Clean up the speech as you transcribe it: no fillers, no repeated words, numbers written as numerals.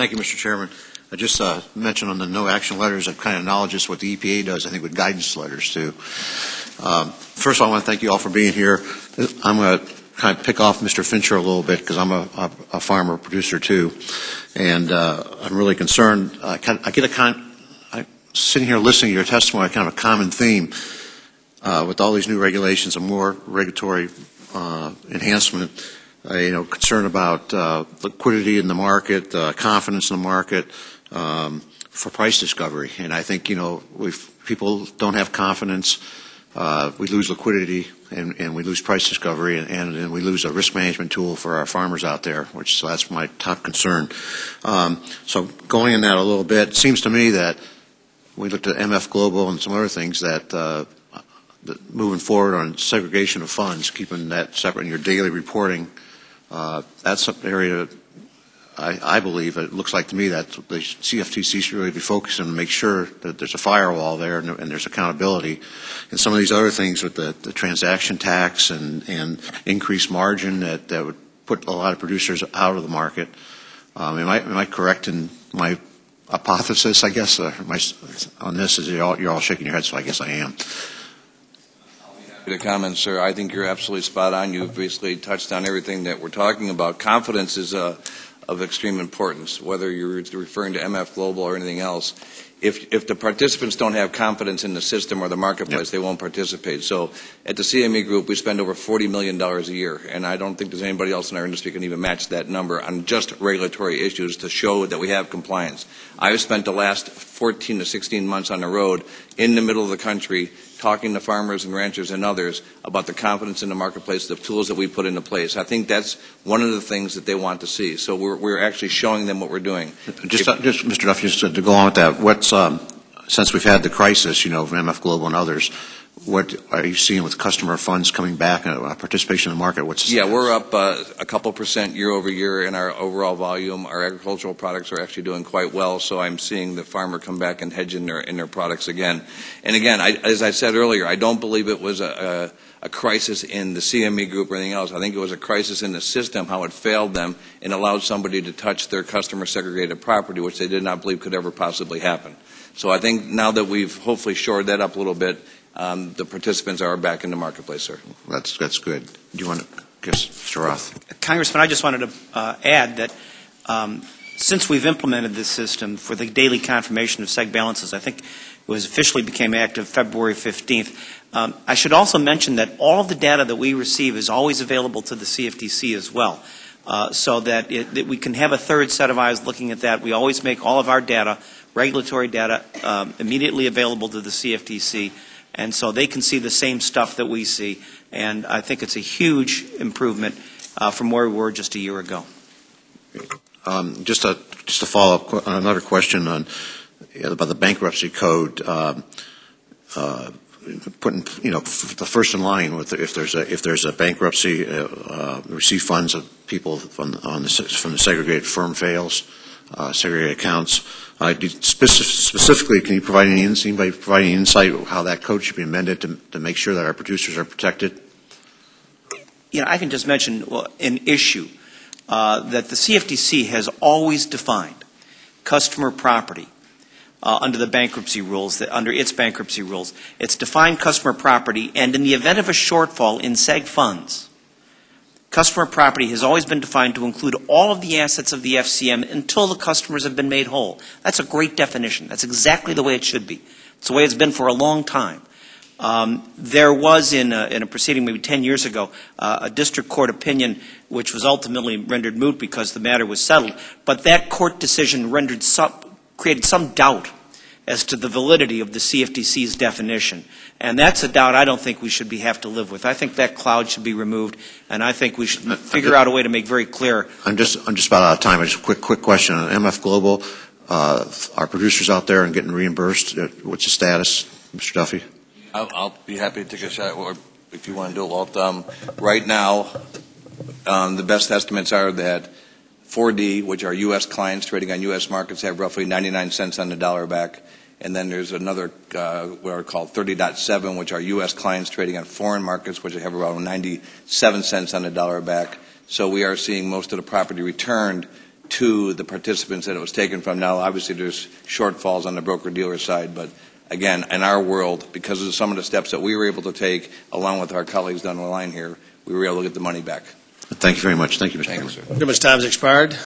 Thank you, Mr. Chairman. I just mentioned on the no action letters, that kind of acknowledges what the EPA does, I think, with guidance letters, too. First of all, I want to thank you all for being here. I'm going to kind of pick off Mr. Fincher a little bit because I'm a farmer producer, too. And I'm really concerned. Sitting here listening to your testimony, kind of a common theme with all these new regulations and more regulatory enhancement. Concern about liquidity in the market, confidence in the market, for price discovery. And I think, if people don't have confidence, we lose liquidity and we lose price discovery and we lose a risk management tool for our farmers out there, so that's my top concern. So going in that a little bit, it seems to me that we looked at MF Global and some other things that moving forward on segregation of funds, keeping that separate in your daily reporting, that's an area I believe it looks like to me that the CFTC should really be focusing to make sure that there's a firewall there and there's accountability. And some of these other things with the transaction tax and increased margin that would put a lot of producers out of the market. Am I correct in my hypothesis, I guess, on this? You're all shaking your head, so I guess I am. The comments, sir. I think you're absolutely spot on. You've basically touched on everything that we're talking about. Confidence is of extreme importance, whether you're referring to MF Global or anything else. If the participants don't have confidence in the system or the marketplace, They won't participate. So at the CME Group, we spend over $40 million a year, and I don't think there's anybody else in our industry can even match that number on just regulatory issues to show that we have compliance. I've spent the last 14 to 16 months on the road in the middle of the country talking to farmers and ranchers and others about the confidence in the marketplace, the tools that we put into place. I think that's one of the things that they want to see. So we're actually showing them what we're doing. Just Mr. Duffy, just to go on with that, since we've had the crisis, of MF Global and others, what are you seeing with customer funds coming back and participation in the market? We're up a couple percent year over year in our overall volume. Our agricultural products are actually doing quite well, so I'm seeing the farmer come back and hedge in their products again. And again, as I said earlier, I don't believe it was a crisis in the CME Group or anything else. I think it was a crisis in the system, how it failed them and allowed somebody to touch their customer segregated property, which they did not believe could ever possibly happen. So I think now that we've hopefully shored that up a little bit, the participants are back in the marketplace, sir. That's good. Do you want to, Mr. Roth? Congressman, I just wanted to add that since we've implemented this system for the daily confirmation of seg balances, I think it was officially became active February 15th. I should also mention that all of the data that we receive is always available to the CFTC as well, so that we can have a third set of eyes looking at that. We always make all of our data, regulatory data, immediately available to the CFTC, and so they can see the same stuff that we see. And I think it's a huge improvement from where we were just a year ago. Just to follow up on another question about the bankruptcy code, putting the first in line with if there's a bankruptcy, receive funds of people from the segregated firm fails, segregated accounts. Specifically, can you provide any insight how that code should be amended to make sure that our producers are protected? I can just mention an issue that the CFTC has always defined customer property under the bankruptcy rules, under its bankruptcy rules. It's defined customer property, and in the event of a shortfall in seg funds, customer property has always been defined to include all of the assets of the FCM until the customers have been made whole. That's a great definition. That's exactly the way it should be. It's the way it's been for a long time. There was in a proceeding maybe 10 years ago a district court opinion which was ultimately rendered moot because the matter was settled, but that court decision created some doubt as to the validity of the CFTC's definition. And that's a doubt I don't think we should have to live with. I think that cloud should be removed, and I think we should figure out a way to make very clear. I'm just about out of time. Just a quick question on MF Global. Are producers out there and getting reimbursed? What's the status, Mr. Duffy? I'll be happy to take a shot, or if you want to do it, Walt. Right now, the best estimates are that 4D, which are U.S. clients trading on U.S. markets, have roughly 99 cents on the dollar back. And then there's another, what are called 30.7, which are U.S. clients trading on foreign markets, which have around 97 cents on the dollar back. So we are seeing most of the property returned to the participants that it was taken from. Now, obviously, there's shortfalls on the broker-dealer side, but again, in our world, because of some of the steps that we were able to take, along with our colleagues down the line here, we were able to get the money back. Thank you very much. Thank you, Mr. Thank you, Chairman. sir. Too much time has expired.